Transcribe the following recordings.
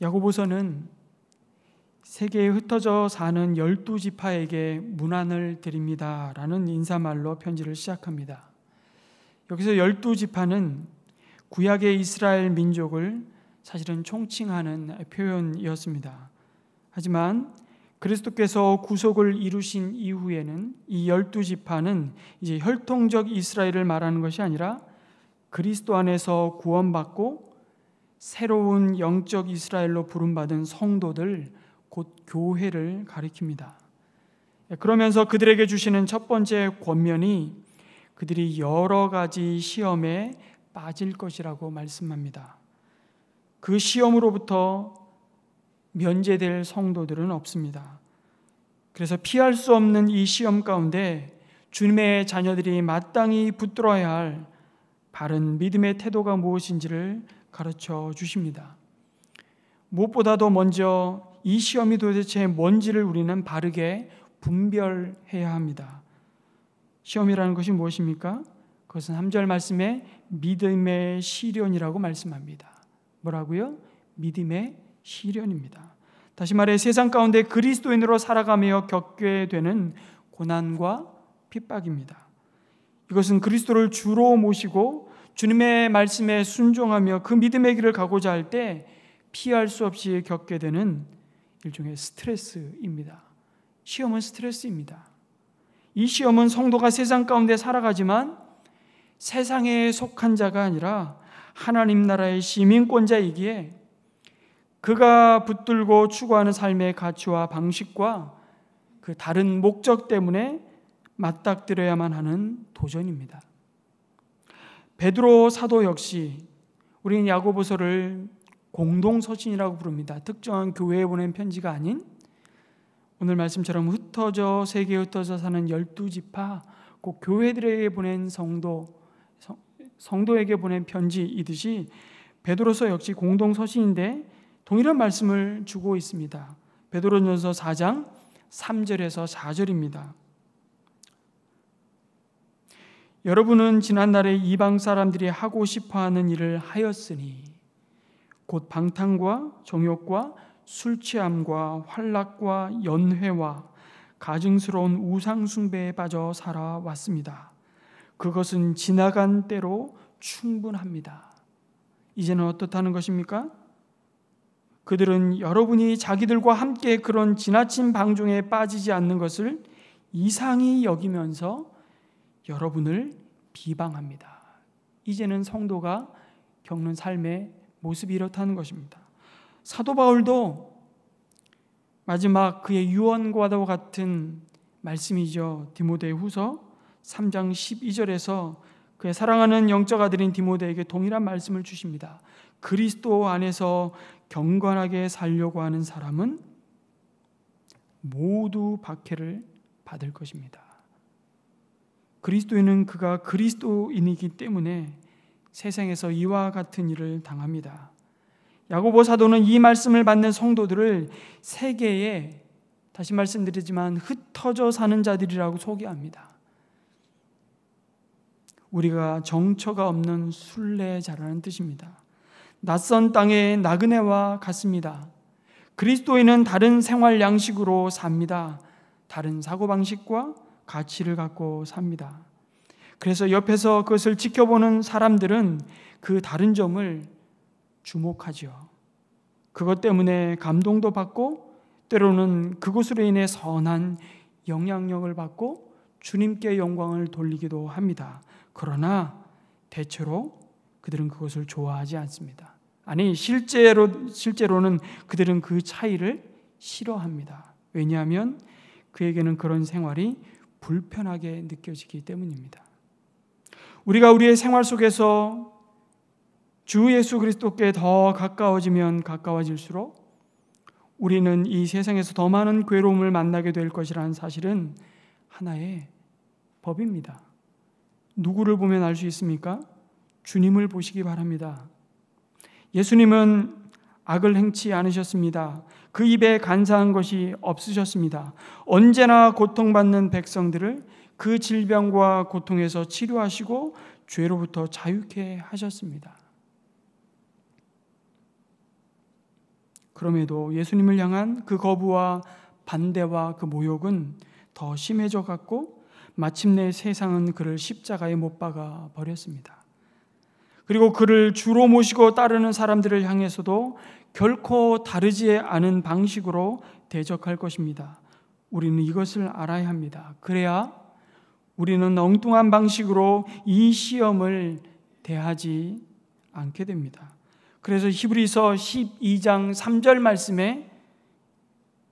야고보서는 세계에 흩어져 사는 12지파에게 문안을 드립니다 라는 인사말로 편지를 시작합니다. 여기서 12지파는 구약의 이스라엘 민족을 사실은 총칭하는 표현이었습니다. 하지만 그리스도께서 구속을 이루신 이후에는 이 12지파는 이제 혈통적 이스라엘을 말하는 것이 아니라 그리스도 안에서 구원받고 새로운 영적 이스라엘로 부름받은 성도들, 곧 교회를 가리킵니다. 그러면서 그들에게 주시는 첫 번째 권면이 그들이 여러 가지 시험에 빠질 것이라고 말씀합니다. 그 시험으로부터 면제될 성도들은 없습니다. 그래서 피할 수 없는 이 시험 가운데 주님의 자녀들이 마땅히 붙들어야 할 바른 믿음의 태도가 무엇인지를 가르쳐 주십니다. 무엇보다도 먼저 이 시험이 도대체 뭔지를 우리는 바르게 분별해야 합니다. 시험이라는 것이 무엇입니까? 그것은 3절 말씀에 믿음의 시련이라고 말씀합니다. 뭐라고요? 믿음의 시련입니다. 다시 말해 세상 가운데 그리스도인으로 살아가며 겪게 되는 고난과 핍박입니다. 이것은 그리스도를 주로 모시고 주님의 말씀에 순종하며 그 믿음의 길을 가고자 할 때 피할 수 없이 겪게 되는 일종의 스트레스입니다. 시험은 스트레스입니다. 이 시험은 성도가 세상 가운데 살아가지만 세상에 속한 자가 아니라 하나님 나라의 시민권자이기에 그가 붙들고 추구하는 삶의 가치와 방식과 그 다른 목적 때문에 맞닥뜨려야만 하는 도전입니다. 베드로 사도 역시 우리는 야고보서를 공동서신이라고 부릅니다. 특정한 교회에 보낸 편지가 아닌 오늘 말씀처럼 세계에 흩어져 사는 12지파, 꼭 교회들에게 보낸 성도에게 보낸 편지이듯이 베드로서 역시 공동서신인데 동일한 말씀을 주고 있습니다. 베드로전서 4장 3절에서 4절입니다. 여러분은 지난날에 이방 사람들이 하고 싶어하는 일을 하였으니 곧 방탕과 정욕과 술 취함과 환락과 연회와 가증스러운 우상 숭배에 빠져 살아왔습니다. 그것은 지나간 때로 충분합니다. 이제는 어떻다는 것입니까? 그들은 여러분이 자기들과 함께 그런 지나친 방종에 빠지지 않는 것을 이상히 여기면서 여러분을 비방합니다. 이제는 성도가 겪는 삶의 모습이 이렇다는 것입니다. 사도 바울도 마지막 그의 유언과도 같은 말씀이죠. 디모데후서 3장 12절에서 그의 사랑하는 영적 아들인 디모데에게 동일한 말씀을 주십니다. 그리스도 안에서 경건하게 살려고 하는 사람은 모두 박해를 받을 것입니다. 그리스도인은 그가 그리스도인이기 때문에 세상에서 이와 같은 일을 당합니다. 야고보 사도는 이 말씀을 받는 성도들을 세계에 다시 말씀드리지만 흩어져 사는 자들이라고 소개합니다. 우리가 정처가 없는 순례자라는 뜻입니다. 낯선 땅의 나그네와 같습니다. 그리스도인은 다른 생활 양식으로 삽니다. 다른 사고방식과 가치를 갖고 삽니다. 그래서 옆에서 그것을 지켜보는 사람들은 그 다른 점을 주목하죠. 그것 때문에 감동도 받고 때로는 그것으로 인해 선한 영향력을 받고 주님께 영광을 돌리기도 합니다. 그러나 대체로 그들은 그것을 좋아하지 않습니다. 아니 실제로는 그들은 그 차이를 싫어합니다. 왜냐하면 그에게는 그런 생활이 불편하게 느껴지기 때문입니다. 우리가 우리의 생활 속에서 주 예수 그리스도께 더 가까워지면 가까워질수록 우리는 이 세상에서 더 많은 괴로움을 만나게 될 것이라는 사실은 하나의 법입니다. 누구를 보면 알 수 있습니까? 주님을 보시기 바랍니다. 예수님은 악을 행치 않으셨습니다. 그 입에 간사한 것이 없으셨습니다. 언제나 고통받는 백성들을 그 질병과 고통에서 치료하시고 죄로부터 자유케 하셨습니다. 그럼에도 예수님을 향한 그 거부와 반대와 그 모욕은 더 심해져 갔고 마침내 세상은 그를 십자가에 못 박아 버렸습니다. 그리고 그를 주로 모시고 따르는 사람들을 향해서도 결코 다르지 않은 방식으로 대적할 것입니다. 우리는 이것을 알아야 합니다. 그래야 우리는 엉뚱한 방식으로 이 시험을 대하지 않게 됩니다. 그래서 히브리서 12장 3절 말씀에,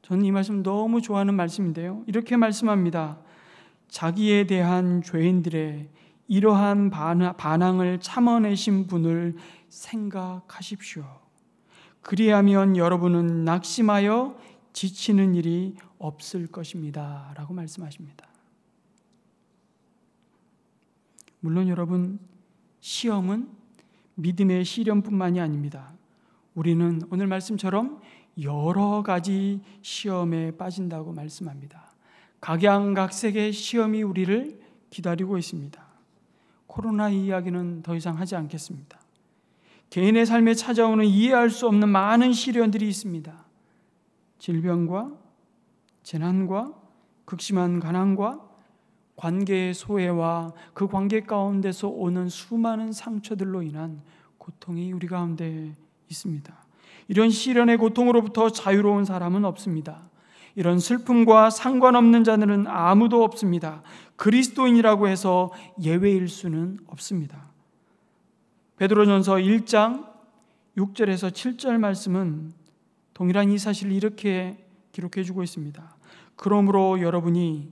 저는 이 말씀 너무 좋아하는 말씀인데요, 이렇게 말씀합니다. 자기에 대한 죄인들의 이러한 반항을 참아내신 분을 생각하십시오. 그리하면 여러분은 낙심하여 지치는 일이 없을 것입니다 라고 말씀하십니다. 물론 여러분, 시험은 믿음의 시련뿐만이 아닙니다. 우리는 오늘 말씀처럼 여러 가지 시험에 빠진다고 말씀합니다. 각양각색의 시험이 우리를 기다리고 있습니다. 코로나 이야기는 더 이상 하지 않겠습니다. 개인의 삶에 찾아오는 이해할 수 없는 많은 시련들이 있습니다. 질병과 재난과 극심한 가난과 관계의 소외와 그 관계 가운데서 오는 수많은 상처들로 인한 고통이 우리 가운데 있습니다. 이런 시련의 고통으로부터 자유로운 사람은 없습니다. 이런 슬픔과 상관없는 자들은 아무도 없습니다. 그리스도인이라고 해서 예외일 수는 없습니다. 베드로전서 1장 6절에서 7절 말씀은 동일한 이 사실을 이렇게 기록해 주고 있습니다. 그러므로 여러분이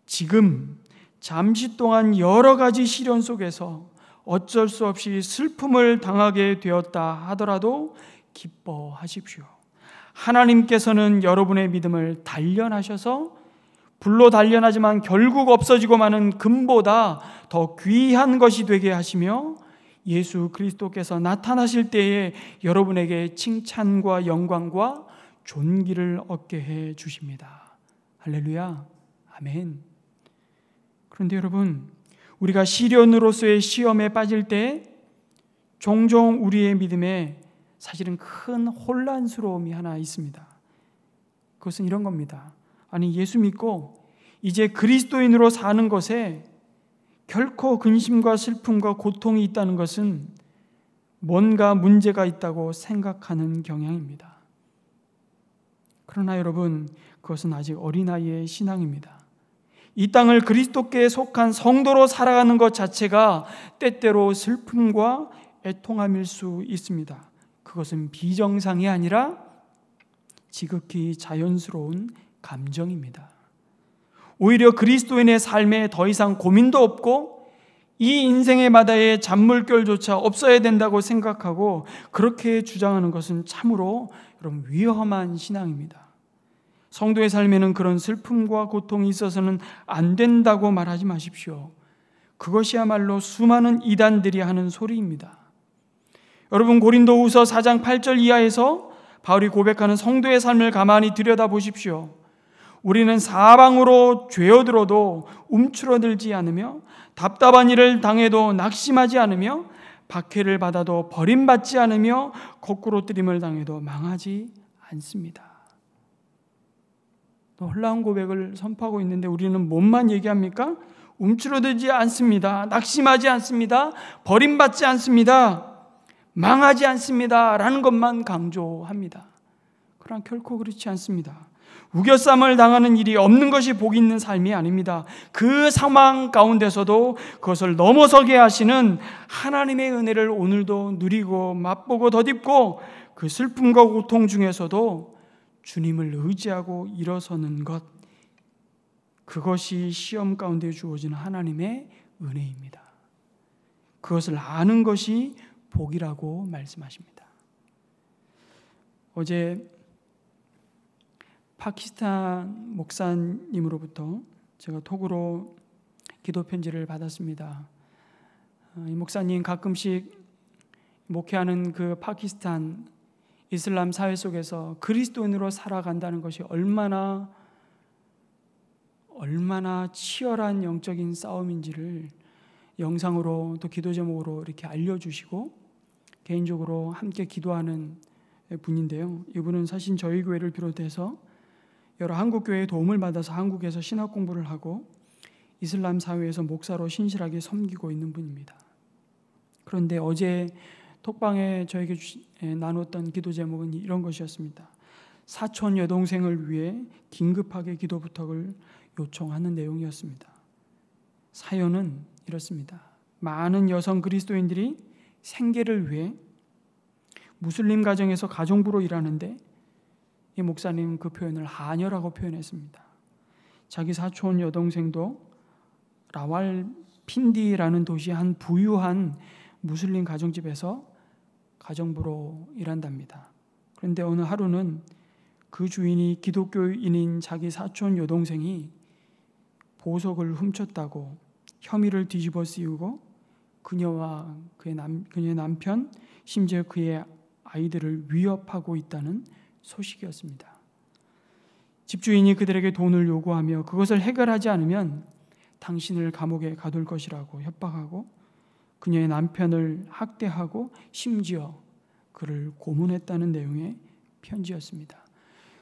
지금 잠시 동안 여러 가지 시련 속에서 어쩔 수 없이 슬픔을 당하게 되었다 하더라도 기뻐하십시오. 하나님께서는 여러분의 믿음을 단련하셔서 불로 단련하지만 결국 없어지고 마는 금보다 더 귀한 것이 되게 하시며 예수 그리스도께서 나타나실 때에 여러분에게 칭찬과 영광과 존귀를 얻게 해 주십니다. 할렐루야, 아멘. 그런데 여러분, 우리가 시련으로서의 시험에 빠질 때 종종 우리의 믿음에 사실은 큰 혼란스러움이 하나 있습니다. 그것은 이런 겁니다. 아니, 예수 믿고 이제 그리스도인으로 사는 것에 결코 근심과 슬픔과 고통이 있다는 것은 뭔가 문제가 있다고 생각하는 경향입니다. 그러나 여러분, 그것은 아직 어린아이의 신앙입니다. 이 땅을 그리스도께 속한 성도로 살아가는 것 자체가 때때로 슬픔과 애통함일 수 있습니다. 그것은 비정상이 아니라 지극히 자연스러운 감정입니다. 오히려 그리스도인의 삶에 더 이상 고민도 없고 이 인생의 바다에 잔물결조차 없어야 된다고 생각하고 그렇게 주장하는 것은 참으로 여러분 위험한 신앙입니다. 성도의 삶에는 그런 슬픔과 고통이 있어서는 안 된다고 말하지 마십시오. 그것이야말로 수많은 이단들이 하는 소리입니다. 여러분, 고린도후서 4장 8절 이하에서 바울이 고백하는 성도의 삶을 가만히 들여다보십시오. 우리는 사방으로 죄어들어도 움츠러들지 않으며 답답한 일을 당해도 낙심하지 않으며 박해를 받아도 버림받지 않으며 거꾸로 뜨림을 당해도 망하지 않습니다. 놀라운 고백을 선포하고 있는데 우리는 뭔만 얘기합니까? 움츠러들지 않습니다. 낙심하지 않습니다. 버림받지 않습니다. 망하지 않습니다. 라는 것만 강조합니다. 그러나 결코 그렇지 않습니다. 우겨쌈을 당하는 일이 없는 것이 복 있는 삶이 아닙니다. 그 상황 가운데서도 그것을 넘어서게 하시는 하나님의 은혜를 오늘도 누리고 맛보고 덧입고 그 슬픔과 고통 중에서도 주님을 의지하고 일어서는 것, 그것이 시험 가운데 주어지는 하나님의 은혜입니다. 그것을 아는 것이 복이라고 말씀하십니다. 어제 파키스탄 목사님으로부터 제가 톡으로 기도 편지를 받았습니다. 이 목사님 가끔씩 목회하는 그 파키스탄 이슬람 사회 속에서 그리스도인으로 살아간다는 것이 얼마나 치열한 영적인 싸움인지를 영상으로 또 기도 제목으로 이렇게 알려주시고 개인적으로 함께 기도하는 분인데요. 이분은 사실 저희 교회를 비롯해서 여러 한국 교회의 도움을 받아서 한국에서 신학 공부를 하고 이슬람 사회에서 목사로 신실하게 섬기고 있는 분입니다. 그런데 어제 톡방에 저에게 나눴던 기도 제목은 이런 것이었습니다. 사촌 여동생을 위해 긴급하게 기도 부탁을 요청하는 내용이었습니다. 사연은 이렇습니다. 많은 여성 그리스도인들이 생계를 위해 무슬림 가정에서 가정부로 일하는데 이 목사님은 그 표현을 하녀라고 표현했습니다. 자기 사촌 여동생도 라왈핀디라는 도시의 한 부유한 무슬림 가정집에서 가정부로 일한답니다. 그런데 어느 하루는 그 주인이 기독교인인 자기 사촌 여동생이 보석을 훔쳤다고 혐의를 뒤집어 씌우고 그녀와 그녀의 남편, 심지어 그의 아이들을 위협하고 있다는 소식이었습니다. 집주인이 그들에게 돈을 요구하며 그것을 해결하지 않으면 당신을 감옥에 가둘 것이라고 협박하고 그녀의 남편을 학대하고 심지어 그를 고문했다는 내용의 편지였습니다.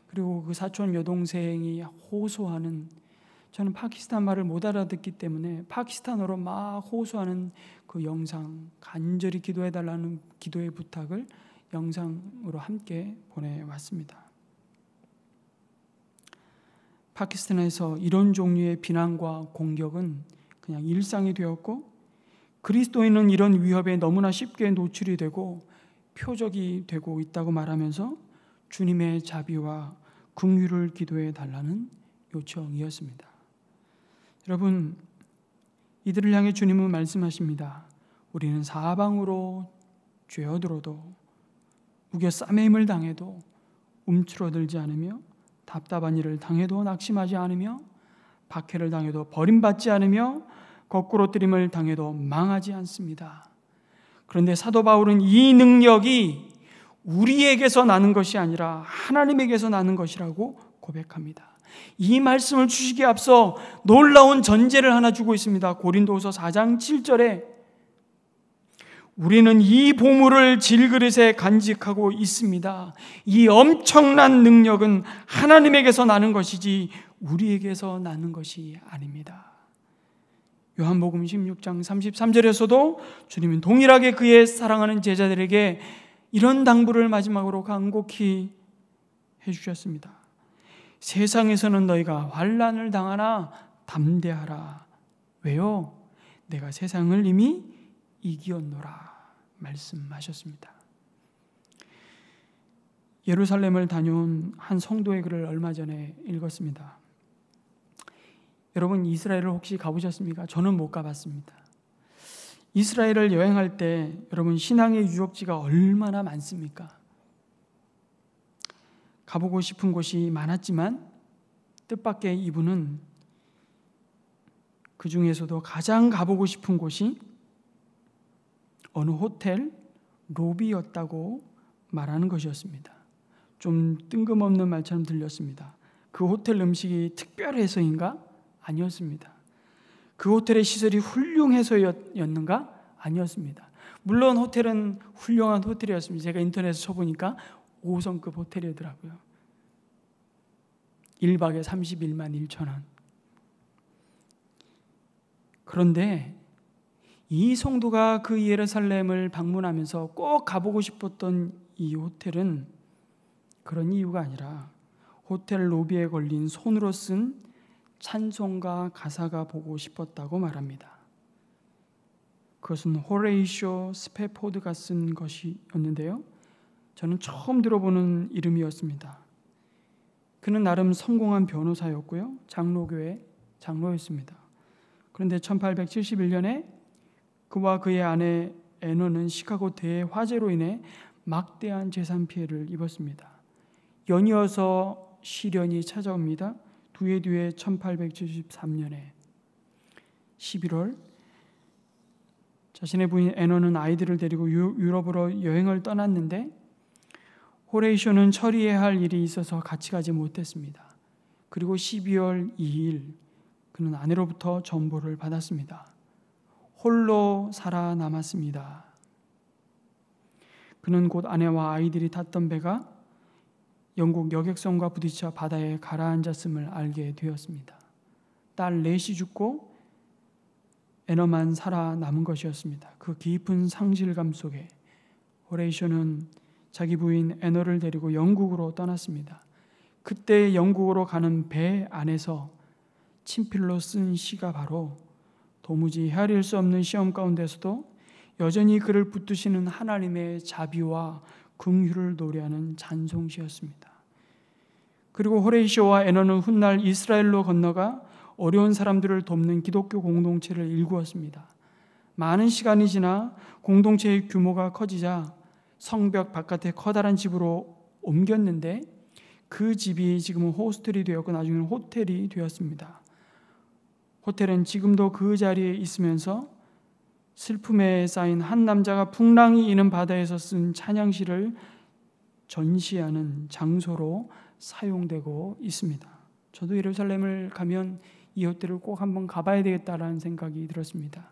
그리고 그 사촌 여동생이 호소하는, 저는 파키스탄 말을 못 알아듣기 때문에 파키스탄어로 막 호소하는 그 영상, 간절히 기도해달라는 기도의 부탁을 영상으로 함께 보내왔습니다. 파키스탄에서 이런 종류의 비난과 공격은 그냥 일상이 되었고 그리스도인은 이런 위협에 너무나 쉽게 노출이 되고 표적이 되고 있다고 말하면서 주님의 자비와 긍휼을 기도해 달라는 요청이었습니다. 여러분, 이들을 향해 주님은 말씀하십니다. 우리는 사방으로 죄어들어도 우겨 싸매임을 당해도 움츠러들지 않으며 답답한 일을 당해도 낙심하지 않으며 박해를 당해도 버림받지 않으며 거꾸로 뜨림을 당해도 망하지 않습니다. 그런데 사도 바울은 이 능력이 우리에게서 나는 것이 아니라 하나님에게서 나는 것이라고 고백합니다. 이 말씀을 주시기에 앞서 놀라운 전제를 하나 주고 있습니다. 고린도후서 4장 7절에 우리는 이 보물을 질그릇에 간직하고 있습니다. 이 엄청난 능력은 하나님에게서 나는 것이지 우리에게서 나는 것이 아닙니다. 요한복음 16장 33절에서도 주님은 동일하게 그의 사랑하는 제자들에게 이런 당부를 마지막으로 간곡히 해주셨습니다. 세상에서는 너희가 환난을 당하나 담대하라. 왜요? 내가 세상을 이미 이기었노라 말씀하셨습니다. 예루살렘을 다녀온 한 성도의 글을 얼마 전에 읽었습니다. 여러분, 이스라엘을 혹시 가보셨습니까? 저는 못 가봤습니다. 이스라엘을 여행할 때 여러분 신앙의 유적지가 얼마나 많습니까? 가보고 싶은 곳이 많았지만 뜻밖의 이분은 그 중에서도 가장 가보고 싶은 곳이 어느 호텔 로비였다고 말하는 것이었습니다. 좀 뜬금없는 말처럼 들렸습니다. 그 호텔 음식이 특별해서인가? 아니었습니다. 그 호텔의 시설이 훌륭해서였는가? 아니었습니다. 물론 호텔은 훌륭한 호텔이었습니다. 제가 인터넷에 쳐보니까 5성급 호텔이더라고요. 1박에 31만 1천 원. 그런데 이 성도가 그 예루살렘을 방문하면서 꼭 가보고 싶었던 이 호텔은 그런 이유가 아니라 호텔 로비에 걸린 손으로 쓴 찬송가 가사가 보고 싶었다고 말합니다. 그것은 호레이쇼 스페포드가 쓴 것이었는데요. 저는 처음 들어보는 이름이었습니다. 그는 나름 성공한 변호사였고요. 장로교회 장로였습니다. 그런데 1871년에 그와 그의 아내 애너는 시카고 대화재로 인해 막대한 재산 피해를 입었습니다. 연이어서 시련이 찾아옵니다. 두 해 뒤에 1873년에 11월 자신의 부인 애너는 아이들을 데리고 유럽으로 여행을 떠났는데 호레이쇼는 처리해야 할 일이 있어서 같이 가지 못했습니다. 그리고 12월 2일 그는 아내로부터 전보를 받았습니다. 홀로 살아남았습니다. 그는 곧 아내와 아이들이 탔던 배가 영국 여객선과 부딪혀 바다에 가라앉았음을 알게 되었습니다. 딸 넷이 죽고 애너만 살아남은 것이었습니다. 그 깊은 상실감 속에 호레이쇼는 자기 부인 애너를 데리고 영국으로 떠났습니다. 그때 영국으로 가는 배 안에서 친필로 쓴 시가 바로 도무지 헤아릴 수 없는 시험 가운데서도 여전히 그를 붙드시는 하나님의 자비와 긍휼을 노래하는 찬송시였습니다. 그리고 호레이쇼와 애너는 훗날 이스라엘로 건너가 어려운 사람들을 돕는 기독교 공동체를 일구었습니다. 많은 시간이 지나 공동체의 규모가 커지자 성벽 바깥에 커다란 집으로 옮겼는데 그 집이 지금은 호스텔이 되었고 나중에는 호텔이 되었습니다. 호텔은 지금도 그 자리에 있으면서 슬픔에 쌓인 한 남자가 풍랑이 이는 바다에서 쓴 찬양시를 전시하는 장소로 사용되고 있습니다. 저도 예루살렘을 가면 이 호텔을 꼭 한번 가봐야 되겠다라는 생각이 들었습니다.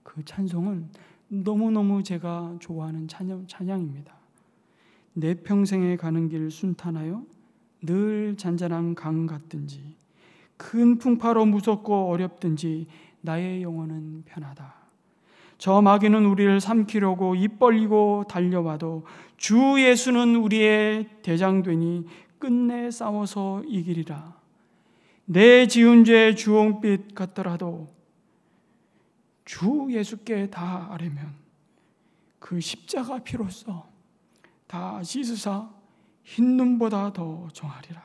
그 찬송은 너무너무 제가 좋아하는 찬양입니다. 내 평생에 가는 길 순탄하여 늘 잔잔한 강 같든지 큰 풍파로 무섭고 어렵든지 나의 영혼은 편하다. 저 마귀는 우리를 삼키려고 입 벌리고 달려와도 주 예수는 우리의 대장되니 끝내 싸워서 이기리라. 내 지은 죄 주홍빛 같더라도 주 예수께 다 아뢰면 그 십자가 피로써 다 씻으사 흰 눈보다 더 정하리라.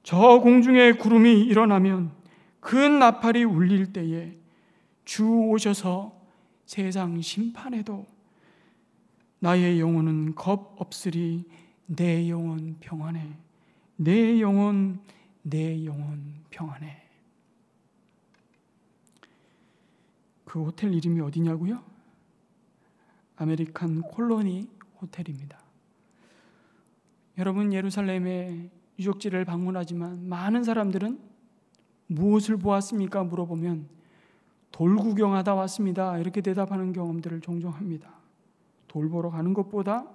저 공중에 구름이 일어나면 그 나팔이 울릴 때에 주 오셔서 세상 심판에도 나의 영혼은 겁 없으리. 내 영혼 평안해. 내 영혼 평안해. 그 호텔 이름이 어디냐고요? 아메리칸 콜로니 호텔입니다. 여러분, 예루살렘의 유적지를 방문하지만 많은 사람들은 무엇을 보았습니까? 물어보면 돌 구경하다 왔습니다. 이렇게 대답하는 경험들을 종종 합니다. 돌 보러 가는 것보다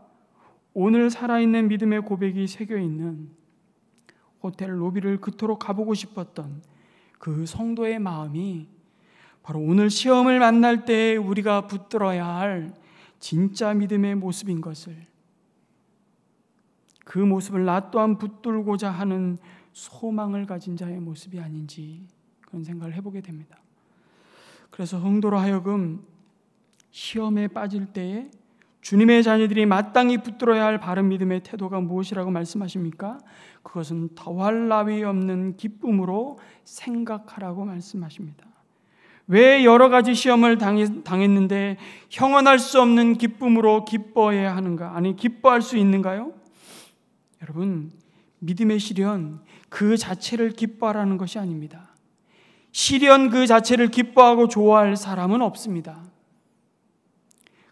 오늘 살아있는 믿음의 고백이 새겨있는 호텔 로비를 그토록 가보고 싶었던 그 성도의 마음이 바로 오늘 시험을 만날 때 우리가 붙들어야 할 진짜 믿음의 모습인 것을, 그 모습을 나 또한 붙들고자 하는 소망을 가진 자의 모습이 아닌지 그런 생각을 해보게 됩니다. 그래서 성도로 하여금 시험에 빠질 때에 주님의 자녀들이 마땅히 붙들어야 할 바른 믿음의 태도가 무엇이라고 말씀하십니까? 그것은 더할 나위 없는 기쁨으로 생각하라고 말씀하십니다. 왜 여러 가지 시험을 당했는데 형언할 수 없는 기쁨으로 기뻐해야 하는가? 아니, 기뻐할 수 있는가요? 여러분, 믿음의 시련 그 자체를 기뻐하라는 것이 아닙니다. 시련 그 자체를 기뻐하고 좋아할 사람은 없습니다.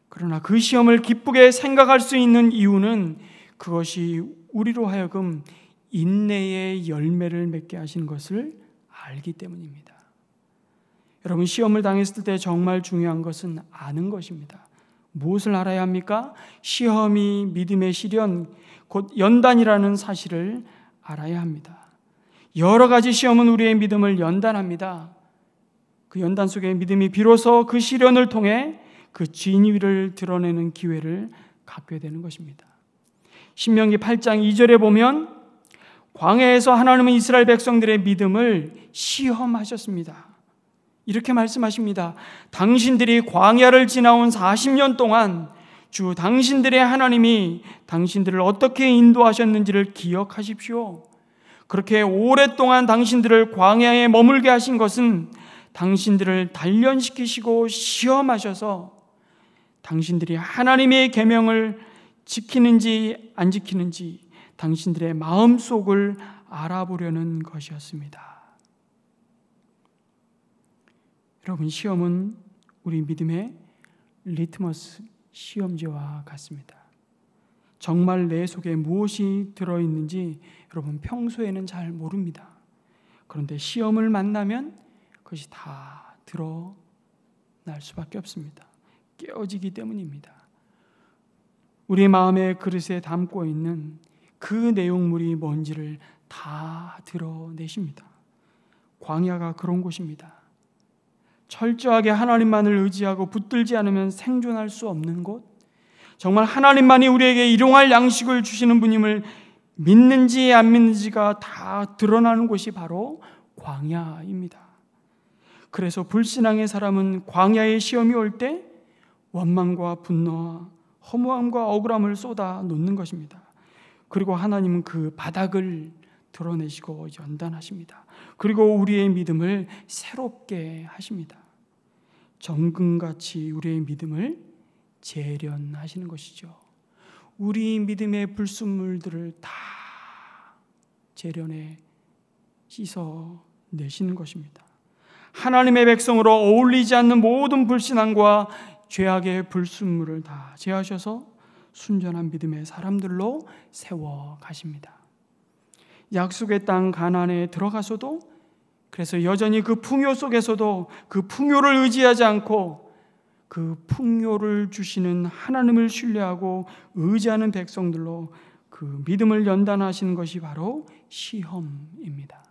그러나 그 시험을 기쁘게 생각할 수 있는 이유는 그것이 우리로 하여금 인내의 열매를 맺게 하시는 것을 알기 때문입니다. 여러분, 시험을 당했을 때 정말 중요한 것은 아는 것입니다. 무엇을 알아야 합니까? 시험이 믿음의 시련, 곧 연단이라는 사실을 알아야 합니다. 여러 가지 시험은 우리의 믿음을 연단합니다. 그 연단 속에 믿음이 비로소 그 시련을 통해 그 진위를 드러내는 기회를 갖게 되는 것입니다. 신명기 8장 2절에 보면 광야에서 하나님은 이스라엘 백성들의 믿음을 시험하셨습니다. 이렇게 말씀하십니다. 당신들이 광야를 지나온 40년 동안 주 당신들의 하나님이 당신들을 어떻게 인도하셨는지를 기억하십시오. 그렇게 오랫동안 당신들을 광야에 머물게 하신 것은 당신들을 단련시키시고 시험하셔서 당신들이 하나님의 계명을 지키는지 안 지키는지 당신들의 마음속을 알아보려는 것이었습니다. 여러분, 시험은 우리 믿음의 리트머스 시험지와 같습니다. 정말 내 속에 무엇이 들어있는지 여러분 평소에는 잘 모릅니다. 그런데 시험을 만나면 그것이 다 드러날 수밖에 없습니다. 깨어지기 때문입니다. 우리 마음의 그릇에 담고 있는 그 내용물이 뭔지를 다 드러내십니다. 광야가 그런 곳입니다. 철저하게 하나님만을 의지하고 붙들지 않으면 생존할 수 없는 곳, 정말 하나님만이 우리에게 일용할 양식을 주시는 분임을 믿는지 안 믿는지가 다 드러나는 곳이 바로 광야입니다. 그래서 불신앙의 사람은 광야의 시험이 올 때 원망과 분노와 허무함과 억울함을 쏟아 놓는 것입니다. 그리고 하나님은 그 바닥을 드러내시고 연단하십니다. 그리고 우리의 믿음을 새롭게 하십니다. 정금같이 우리의 믿음을 재련하시는 것이죠. 우리 믿음의 불순물들을 다 재련해 씻어내시는 것입니다. 하나님의 백성으로 어울리지 않는 모든 불신앙과 죄악의 불순물을 다 제하셔서 순전한 믿음의 사람들로 세워 가십니다. 약속의 땅 가나안에 들어가서도, 그래서 여전히 그 풍요 속에서도 그 풍요를 의지하지 않고 그 풍요를 주시는 하나님을 신뢰하고 의지하는 백성들로 그 믿음을 연단하시는 것이 바로 시험입니다.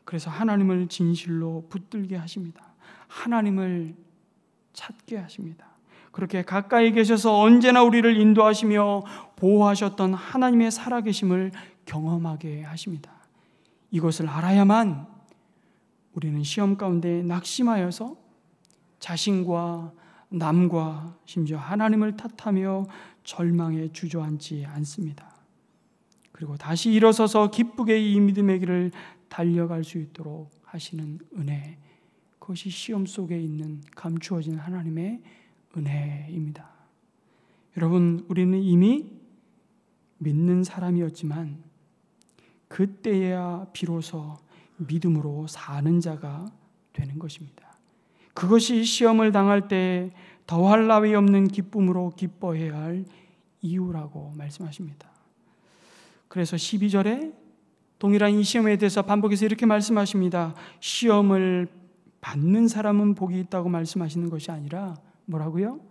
그래서 하나님을 진실로 붙들게 하십니다. 하나님을 찾게 하십니다. 그렇게 가까이 계셔서 언제나 우리를 인도하시며 보호하셨던 하나님의 살아계심을 경험하게 하십니다. 이것을 알아야만 우리는 시험 가운데 낙심하여서 자신과 남과 심지어 하나님을 탓하며 절망에 주저앉지 않습니다. 그리고 다시 일어서서 기쁘게 이 믿음의 길을 달려갈 수 있도록 하시는 은혜, 그것이 시험 속에 있는 감추어진 하나님의 은혜입니다. 여러분, 우리는 이미 믿는 사람이었지만 그때야 비로소 믿음으로 사는 자가 되는 것입니다. 그것이 시험을 당할 때 더할 나위 없는 기쁨으로 기뻐해야 할 이유라고 말씀하십니다. 그래서 12절에 동일한 이 시험에 대해서 반복해서 이렇게 말씀하십니다. 시험을 받는 사람은 복이 있다고 말씀하시는 것이 아니라 뭐라고요?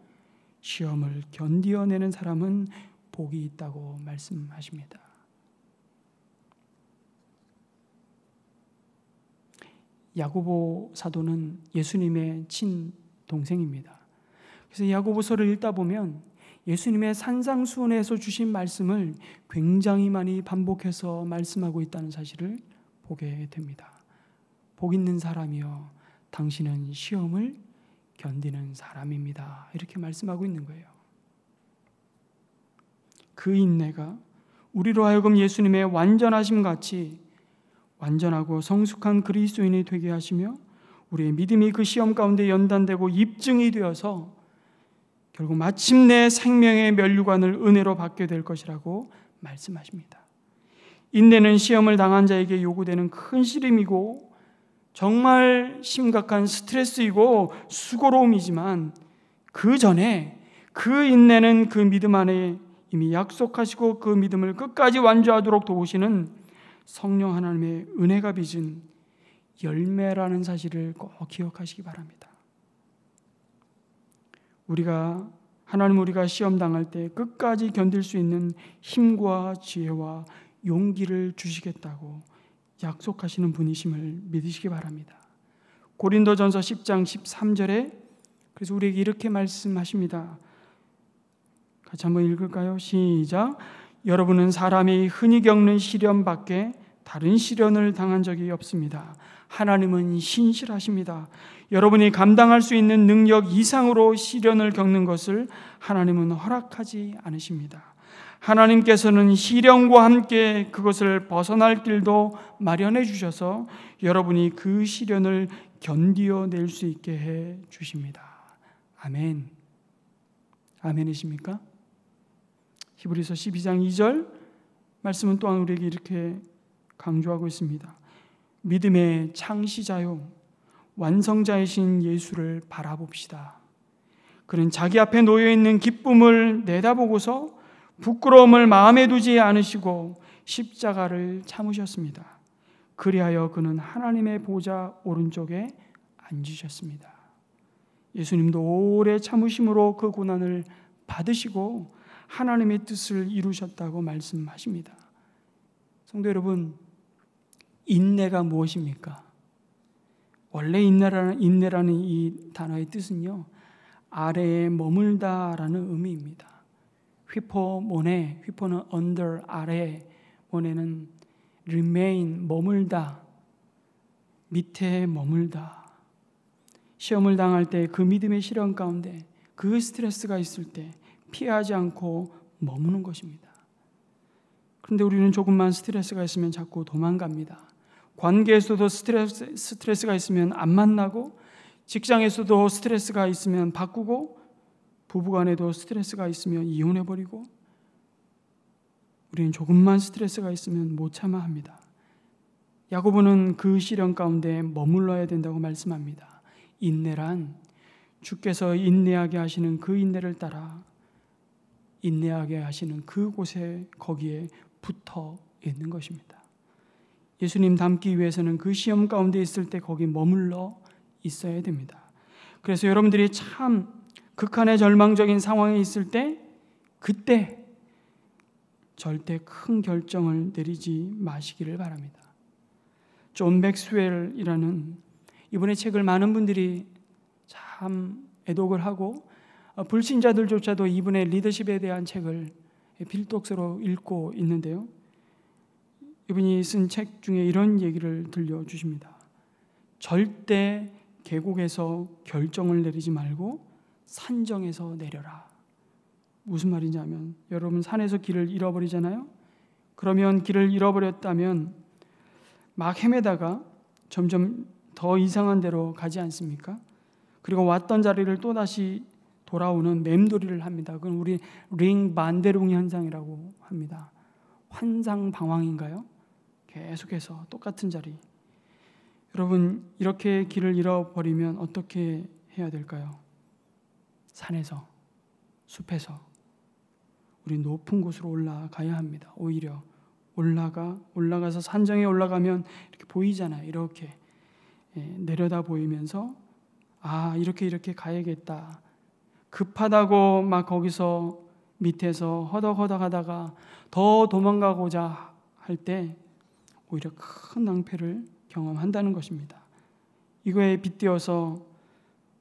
시험을 견디어내는 사람은 복이 있다고 말씀하십니다. 야고보 사도는 예수님의 친동생입니다. 그래서 야고보서를 읽다 보면 예수님의 산상수훈에서 주신 말씀을 굉장히 많이 반복해서 말씀하고 있다는 사실을 보게 됩니다. 복 있는 사람이여, 당신은 시험을 견디는 사람입니다. 이렇게 말씀하고 있는 거예요. 그 인내가 우리로 하여금 예수님의 완전하심 같이 완전하고 성숙한 그리스도인이 되게 하시며 우리의 믿음이 그 시험 가운데 연단되고 입증이 되어서 결국 마침내 생명의 면류관을 은혜로 받게 될 것이라고 말씀하십니다. 인내는 시험을 당한 자에게 요구되는 큰 시름이고 정말 심각한 스트레스이고 수고로움이지만 그 전에 그 인내는 그 믿음 안에 이미 약속하시고 그 믿음을 끝까지 완주하도록 도우시는 성령 하나님의 은혜가 빚은 열매라는 사실을 꼭 기억하시기 바랍니다. 우리가 시험 당할 때 끝까지 견딜 수 있는 힘과 지혜와 용기를 주시겠다고 약속하시는 분이심을 믿으시기 바랍니다. 고린도전서 10장 13절에 그래서 우리에게 이렇게 말씀하십니다. 같이 한번 읽을까요? 시작. 여러분은 사람이 흔히 겪는 시련 밖에 다른 시련을 당한 적이 없습니다. 하나님은 신실하십니다. 여러분이 감당할 수 있는 능력 이상으로 시련을 겪는 것을 하나님은 허락하지 않으십니다. 하나님께서는 시련과 함께 그것을 벗어날 길도 마련해 주셔서 여러분이 그 시련을 견디어낼 수 있게 해 주십니다. 아멘. 아멘이십니까? 히브리서 12장 2절 말씀은 또한 우리에게 이렇게 강조하고 있습니다. 믿음의 창시자요 완성자이신 예수를 바라봅시다. 그는 자기 앞에 놓여있는 기쁨을 내다보고서 부끄러움을 마음에 두지 않으시고 십자가를 참으셨습니다. 그리하여 그는 하나님의 보좌 오른쪽에 앉으셨습니다. 예수님도 오래 참으심으로 그 고난을 받으시고 하나님의 뜻을 이루셨다고 말씀하십니다. 성도 여러분, 인내가 무엇입니까? 원래 인내라는 이 단어의 뜻은요, 아래에 머물다라는 의미입니다. 휘포모네, 휘포는 under, 아래, 모네는 remain, 머물다, 밑에 머물다. 시험을 당할 때 그 믿음의 시련 가운데 그 스트레스가 있을 때 피하지 않고 머무는 것입니다. 그런데 우리는 조금만 스트레스가 있으면 자꾸 도망갑니다. 관계에서도 스트레스가 있으면 안 만나고, 직장에서도 스트레스가 있으면 바꾸고, 부부간에도 스트레스가 있으면 이혼해버리고, 우리는 조금만 스트레스가 있으면 못 참아 합니다. 야고보는 그 시련 가운데 머물러야 된다고 말씀합니다. 인내란 주께서 인내하게 하시는 그 인내를 따라 인내하게 하시는 그곳에, 거기에 붙어 있는 것입니다. 예수님 닮기 위해서는 그 시험 가운데 있을 때 거기 머물러 있어야 됩니다. 그래서 여러분들이 참 극한의 절망적인 상황에 있을 때, 그때 절대 큰 결정을 내리지 마시기를 바랍니다. 존 맥스웰이라는 이분의 책을 많은 분들이 참 애독을 하고, 불신자들조차도 이분의 리더십에 대한 책을 필독서로 읽고 있는데요, 이분이 쓴 책 중에 이런 얘기를 들려주십니다. 절대 계곡에서 결정을 내리지 말고 산정에서 내려라. 무슨 말인지 하면, 여러분 산에서 길을 잃어버리잖아요. 그러면 길을 잃어버렸다면 막 헤매다가 점점 더 이상한 데로 가지 않습니까? 그리고 왔던 자리를 또다시 돌아오는 맴돌이를 합니다. 그건 우리 링 반데룽 현상이라고 합니다. 환상방황인가요? 계속해서 똑같은 자리. 여러분, 이렇게 길을 잃어버리면 어떻게 해야 될까요? 산에서, 숲에서 우리 높은 곳으로 올라가야 합니다. 오히려 올라가서 산정에 올라가면 이렇게 보이잖아요. 이렇게 내려다 보이면서 이렇게 가야겠다. 급하다고 막 거기서 밑에서 허덕허덕 하다가 더 도망가고자 할 때 오히려 큰 낭패를 경험한다는 것입니다. 이거에 빗대어서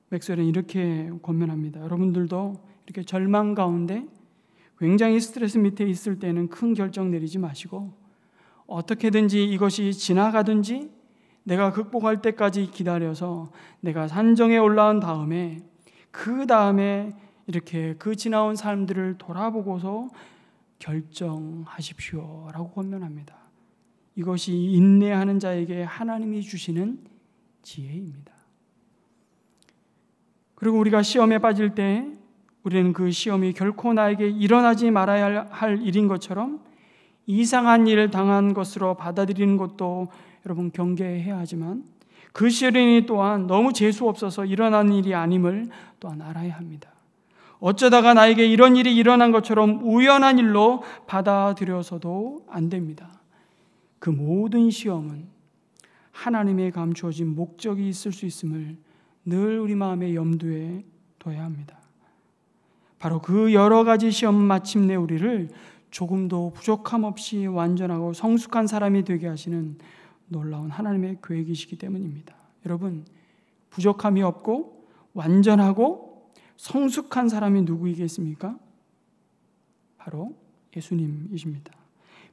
맥스웰은 이렇게 권면합니다. 여러분들도 이렇게 절망 가운데 굉장히 스트레스 밑에 있을 때는 큰 결정 내리지 마시고, 어떻게든지 이것이 지나가든지 내가 극복할 때까지 기다려서 내가 산정에 올라온 다음에, 그 다음에 이렇게 그 지나온 삶들을 돌아보고서 결정하십시오 라고 권면합니다. 이것이 인내하는 자에게 하나님이 주시는 지혜입니다. 그리고 우리가 시험에 빠질 때 우리는 그 시험이 결코 나에게 일어나지 말아야 할 일인 것처럼 이상한 일을 당한 것으로 받아들이는 것도 여러분 경계해야 하지만, 그 시련이 또한 너무 재수 없어서 일어난 일이 아님을 또한 알아야 합니다. 어쩌다가 나에게 이런 일이 일어난 것처럼 우연한 일로 받아들여서도 안 됩니다. 그 모든 시험은 하나님의 감추어진 목적이 있을 수 있음을 늘 우리 마음의 염두에 둬야 합니다. 바로 그 여러 가지 시험 마침내 우리를 조금도 부족함 없이 완전하고 성숙한 사람이 되게 하시는 놀라운 하나님의 계획이시기 때문입니다. 여러분, 부족함이 없고 완전하고 성숙한 사람이 누구이겠습니까? 바로 예수님이십니다.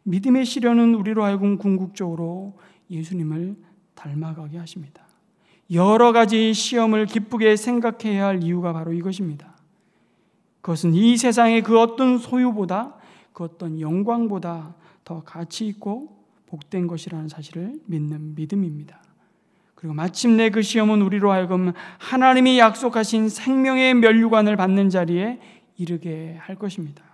믿음의 시련은 우리로 하여금 궁극적으로 예수님을 닮아가게 하십니다. 여러 가지 시험을 기쁘게 생각해야 할 이유가 바로 이것입니다. 그것은 이 세상의 그 어떤 소유보다, 그 어떤 영광보다 더 가치 있고 복된 것이라는 사실을 믿는 믿음입니다. 그리고 마침내 그 시험은 우리로 하여금 하나님이 약속하신 생명의 면류관을 받는 자리에 이르게 할 것입니다.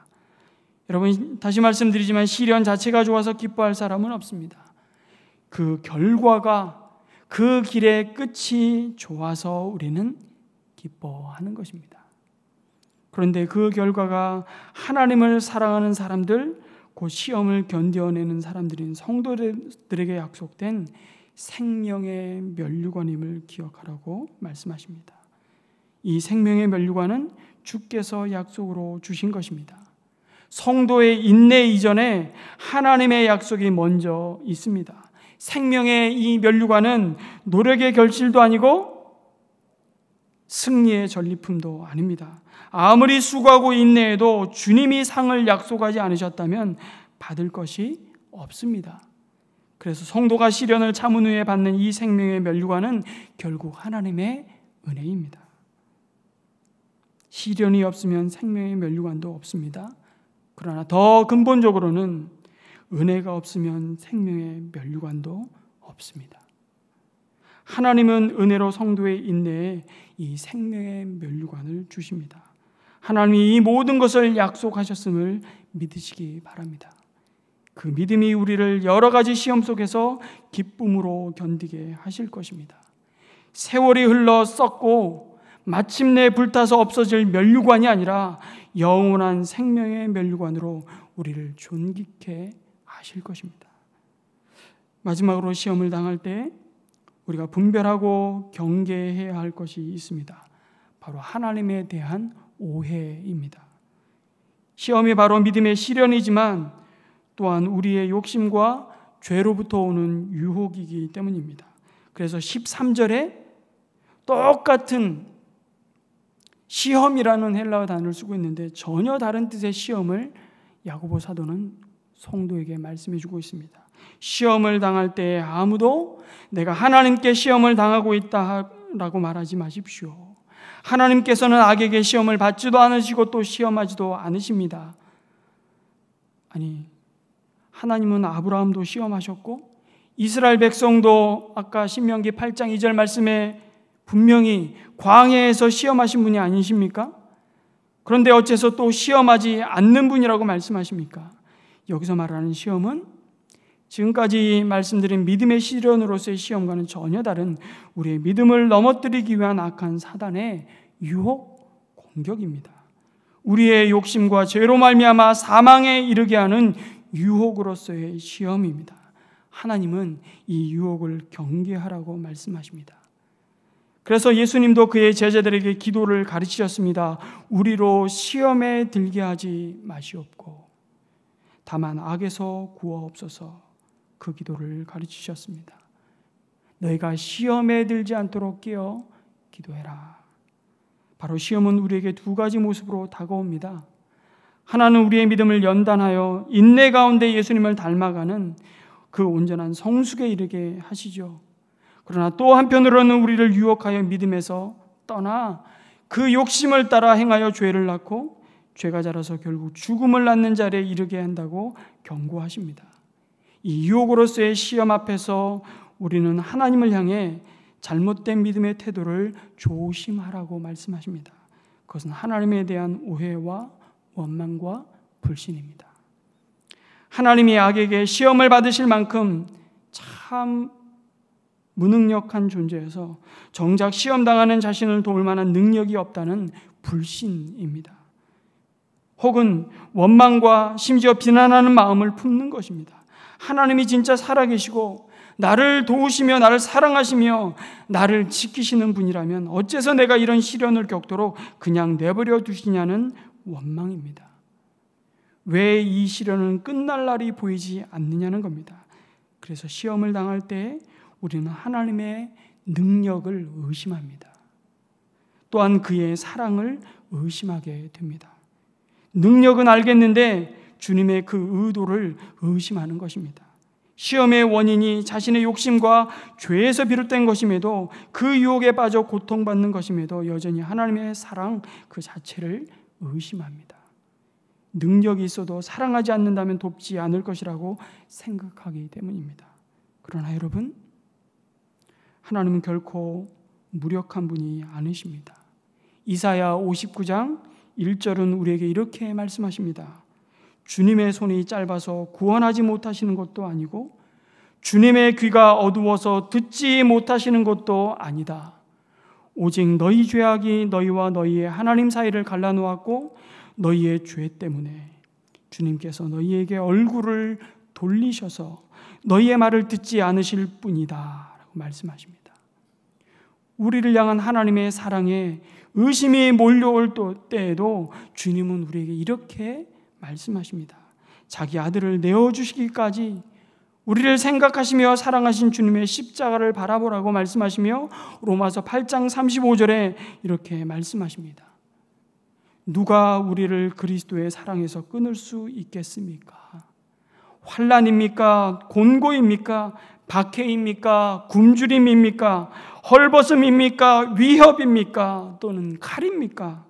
여러분, 다시 말씀드리지만 시련 자체가 좋아서 기뻐할 사람은 없습니다. 그 결과가, 그 길의 끝이 좋아서 우리는 기뻐하는 것입니다. 그런데 그 결과가 하나님을 사랑하는 사람들, 그 시험을 견뎌내는 사람들인 성도들에게 약속된 생명의 면류관임을 기억하라고 말씀하십니다. 이 생명의 면류관은 주께서 약속으로 주신 것입니다. 성도의 인내 이전에 하나님의 약속이 먼저 있습니다. 생명의 이 면류관은 노력의 결실도 아니고 승리의 전리품도 아닙니다. 아무리 수고하고 인내해도 주님이 상을 약속하지 않으셨다면 받을 것이 없습니다. 그래서 성도가 시련을 참은 후에 받는 이 생명의 면류관은 결국 하나님의 은혜입니다. 시련이 없으면 생명의 면류관도 없습니다. 그러나 더 근본적으로는 은혜가 없으면 생명의 면류관도 없습니다. 하나님은 은혜로 성도의 인내에 이 생명의 면류관을 주십니다. 하나님이 이 모든 것을 약속하셨음을 믿으시기 바랍니다. 그 믿음이 우리를 여러 가지 시험 속에서 기쁨으로 견디게 하실 것입니다. 세월이 흘러 썩고 마침내 불타서 없어질 면류관이 아니라 영원한 생명의 면류관으로 우리를 존귀케 하실 것입니다. 마지막으로 시험을 당할 때 우리가 분별하고 경계해야 할 것이 있습니다. 바로 하나님에 대한 오해입니다. 시험이 바로 믿음의 시련이지만 또한 우리의 욕심과 죄로부터 오는 유혹이기 때문입니다. 그래서 13절에 똑같은 시험이라는 헬라어 단어를 쓰고 있는데 전혀 다른 뜻의 시험을 야고보 사도는 성도에게 말씀해 주고 있습니다. 시험을 당할 때 아무도 내가 하나님께 시험을 당하고 있다라고 말하지 마십시오. 하나님께서는 악에게 시험을 받지도 않으시고 또 시험하지도 않으십니다. 아니, 하나님은 아브라함도 시험하셨고 이스라엘 백성도 아까 신명기 8장 2절 말씀에 분명히 광야에서 시험하신 분이 아니십니까? 그런데 어째서 또 시험하지 않는 분이라고 말씀하십니까? 여기서 말하는 시험은 지금까지 말씀드린 믿음의 시련으로서의 시험과는 전혀 다른 우리의 믿음을 넘어뜨리기 위한 악한 사단의 유혹, 공격입니다. 우리의 욕심과 죄로 말미암아 사망에 이르게 하는 유혹으로서의 시험입니다. 하나님은 이 유혹을 경계하라고 말씀하십니다. 그래서 예수님도 그의 제자들에게 기도를 가르치셨습니다. 우리로 시험에 들게 하지 마시옵고 다만 악에서 구하옵소서. 그 기도를 가르치셨습니다. 너희가 시험에 들지 않도록 깨어 기도해라. 바로 시험은 우리에게 두 가지 모습으로 다가옵니다. 하나는 우리의 믿음을 연단하여 인내 가운데 예수님을 닮아가는 그 온전한 성숙에 이르게 하시죠. 그러나 또 한편으로는 우리를 유혹하여 믿음에서 떠나 그 욕심을 따라 행하여 죄를 낳고 죄가 자라서 결국 죽음을 낳는 자리에 이르게 한다고 경고하십니다. 이 유혹으로서의 시험 앞에서 우리는 하나님을 향해 잘못된 믿음의 태도를 조심하라고 말씀하십니다. 그것은 하나님에 대한 오해와 원망과 불신입니다. 하나님이 악에게 시험을 받으실 만큼 참 무능력한 존재여서 정작 시험당하는 자신을 도울 만한 능력이 없다는 불신입니다. 혹은 원망과 심지어 비난하는 마음을 품는 것입니다. 하나님이 진짜 살아계시고 나를 도우시며 나를 사랑하시며 나를 지키시는 분이라면 어째서 내가 이런 시련을 겪도록 그냥 내버려 두시냐는 원망입니다. 왜 이 시련은 끝날 날이 보이지 않느냐는 겁니다. 그래서 시험을 당할 때 우리는 하나님의 능력을 의심합니다. 또한 그의 사랑을 의심하게 됩니다. 능력은 알겠는데 주님의 그 의도를 의심하는 것입니다. 시험의 원인이 자신의 욕심과 죄에서 비롯된 것임에도 그 유혹에 빠져 고통받는 것임에도 여전히 하나님의 사랑 그 자체를 의심합니다. 능력이 있어도 사랑하지 않는다면 돕지 않을 것이라고 생각하기 때문입니다. 그러나 여러분, 하나님은 결코 무력한 분이 아니십니다. 이사야 59장 1절은 우리에게 이렇게 말씀하십니다. 주님의 손이 짧아서 구원하지 못하시는 것도 아니고 주님의 귀가 어두워서 듣지 못하시는 것도 아니다. 오직 너희 죄악이 너희와 너희의 하나님 사이를 갈라놓았고 너희의 죄 때문에 주님께서 너희에게 얼굴을 돌리셔서 너희의 말을 듣지 않으실 뿐이다 라고 말씀하십니다. 우리를 향한 하나님의 사랑에 의심이 몰려올 때에도 주님은 우리에게 이렇게 말씀하십니다. 자기 아들을 내어주시기까지 우리를 생각하시며 사랑하신 주님의 십자가를 바라보라고 말씀하시며 로마서 8장 35절에 이렇게 말씀하십니다. 누가 우리를 그리스도의 사랑에서 끊을 수 있겠습니까? 환난입니까? 곤고입니까? 박해입니까? 굶주림입니까? 헐벗음입니까? 위협입니까? 또는 칼입니까?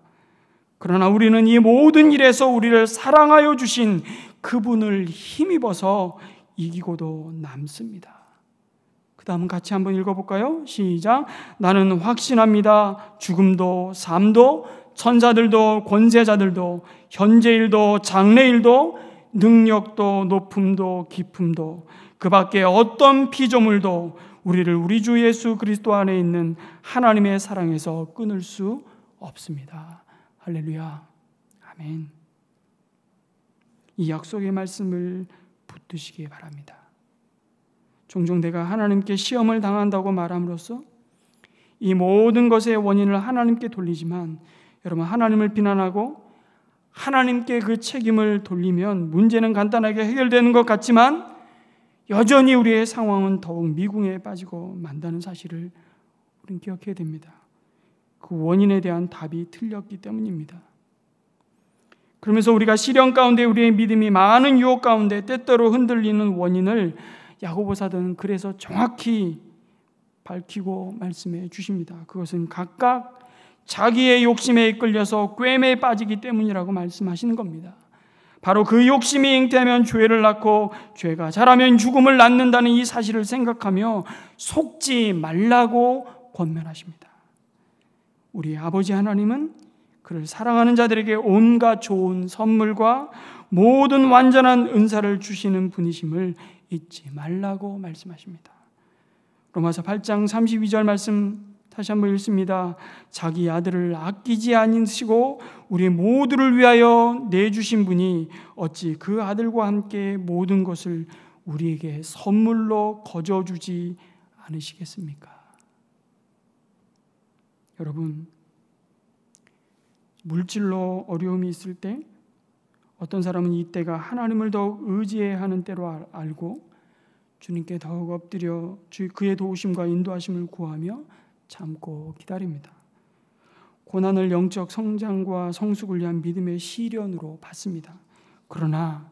그러나 우리는 이 모든 일에서 우리를 사랑하여 주신 그분을 힘입어서 이기고도 남습니다. 그 다음 같이 한번 읽어볼까요? 시작. 나는 확신합니다. 죽음도 삶도 천사들도 권세자들도 현재일도 장래일도 능력도 높음도 깊음도 그 밖에 어떤 피조물도 우리를 우리 주 예수 그리스도 안에 있는 하나님의 사랑에서 끊을 수 없습니다. 할렐루야. 아멘. 이 약속의 말씀을 붙드시기 바랍니다. 종종 내가 하나님께 시험을 당한다고 말함으로써 이 모든 것의 원인을 하나님께 돌리지만 여러분, 하나님을 비난하고 하나님께 그 책임을 돌리면 문제는 간단하게 해결되는 것 같지만 여전히 우리의 상황은 더욱 미궁에 빠지고 만다는 사실을 우리는 기억해야 됩니다. 그 원인에 대한 답이 틀렸기 때문입니다. 그러면서 우리가 시련 가운데 우리의 믿음이 많은 유혹 가운데 때때로 흔들리는 원인을 야고보 사도는 그래서 정확히 밝히고 말씀해 주십니다. 그것은 각각 자기의 욕심에 이끌려서 꿰매에 빠지기 때문이라고 말씀하시는 겁니다. 바로 그 욕심이 잉태하면 죄를 낳고 죄가 자라면 죽음을 낳는다는 이 사실을 생각하며 속지 말라고 권면하십니다. 우리 아버지 하나님은 그를 사랑하는 자들에게 온갖 좋은 선물과 모든 완전한 은사를 주시는 분이심을 잊지 말라고 말씀하십니다. 로마서 8장 32절 말씀 다시 한번 읽습니다. 자기 아들을 아끼지 않으시고 우리 모두를 위하여 내주신 분이 어찌 그 아들과 함께 모든 것을 우리에게 선물로 거저주지 않으시겠습니까? 여러분, 물질로 어려움이 있을 때 어떤 사람은 이때가 하나님을 더욱 의지해야 하는 때로 알고 주님께 더욱 엎드려 그의 도우심과 인도하심을 구하며 참고 기다립니다. 고난을 영적 성장과 성숙을 위한 믿음의 시련으로 받습니다. 그러나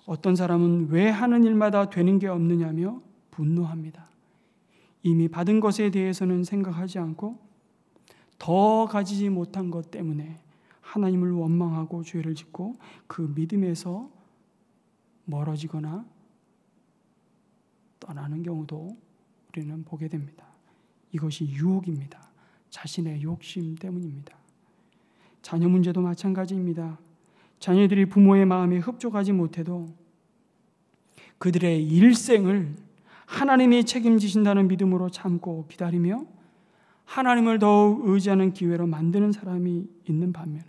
어떤 사람은 왜 하는 일마다 되는 게 없느냐며 분노합니다. 이미 받은 것에 대해서는 생각하지 않고 더 가지지 못한 것 때문에 하나님을 원망하고 죄를 짓고 그 믿음에서 멀어지거나 떠나는 경우도 우리는 보게 됩니다. 이것이 유혹입니다. 자신의 욕심 때문입니다. 자녀 문제도 마찬가지입니다. 자녀들이 부모의 마음에 흡족하지 못해도 그들의 일생을 하나님이 책임지신다는 믿음으로 참고 기다리며 하나님을 더욱 의지하는 기회로 만드는 사람이 있는 반면에,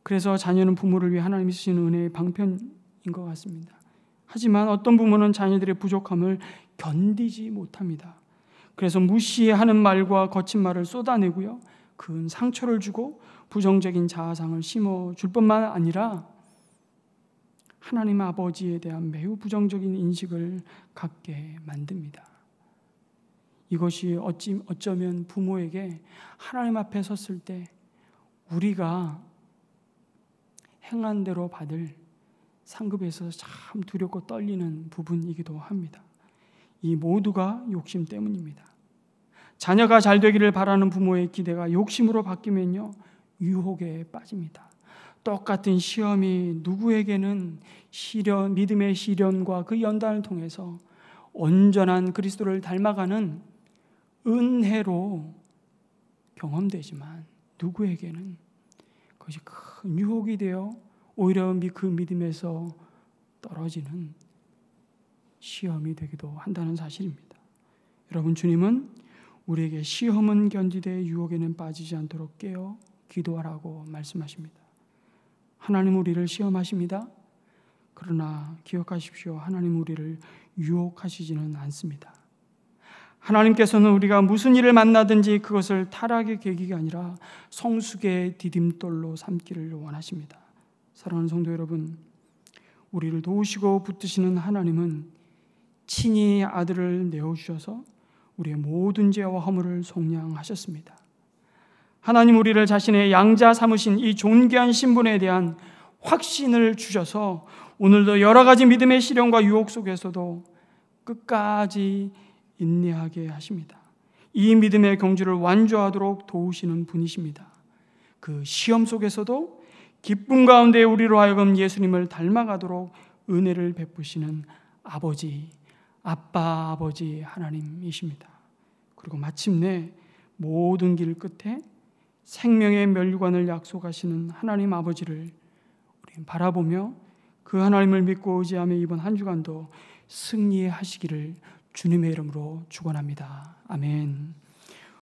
그래서 자녀는 부모를 위해 하나님이 쓰시는 은혜의 방편인 것 같습니다. 하지만 어떤 부모는 자녀들의 부족함을 견디지 못합니다. 그래서 무시하는 말과 거친 말을 쏟아내고요, 큰 상처를 주고 부정적인 자아상을 심어줄 뿐만 아니라 하나님 아버지에 대한 매우 부정적인 인식을 갖게 만듭니다. 이것이 어쩌면 부모에게 하나님 앞에 섰을 때 우리가 행한 대로 받을 상급에서 참 두렵고 떨리는 부분이기도 합니다. 이 모두가 욕심 때문입니다. 자녀가 잘 되기를 바라는 부모의 기대가 욕심으로 바뀌면요, 유혹에 빠집니다. 똑같은 시험이 누구에게는 믿음의 시련과 그 연단을 통해서 온전한 그리스도를 닮아가는 은혜로 경험되지만 누구에게는 그것이 큰 유혹이 되어 오히려 그 믿음에서 떨어지는 시험이 되기도 한다는 사실입니다. 여러분, 주님은 우리에게 시험은 견디되 유혹에는 빠지지 않도록 깨어 기도하라고 말씀하십니다. 하나님 우리를 시험하십니다. 그러나 기억하십시오. 하나님 우리를 유혹하시지는 않습니다. 하나님께서는 우리가 무슨 일을 만나든지 그것을 타락의 계기가 아니라 성숙의 디딤돌로 삼기를 원하십니다. 사랑하는 성도 여러분, 우리를 도우시고 붙드시는 하나님은 친히 아들을 내어주셔서 우리의 모든 죄와 허물을 속량하셨습니다. 하나님 우리를 자신의 양자 삼으신 이 존귀한 신분에 대한 확신을 주셔서 오늘도 여러 가지 믿음의 시련과 유혹 속에서도 끝까지 인내하게 하십니다. 이 믿음의 경주를 완주하도록 도우시는 분이십니다. 그 시험 속에서도 기쁨 가운데 우리로 하여금 예수님을 닮아가도록 은혜를 베푸시는 아버지, 아빠 아버지 하나님이십니다. 그리고 마침내 모든 길 끝에 생명의 면류관을 약속하시는 하나님 아버지를 우리는 바라보며 그 하나님을 믿고 의지하며 이번 한 주간도 승리하시기를 주님의 이름으로 축원합니다. 아멘.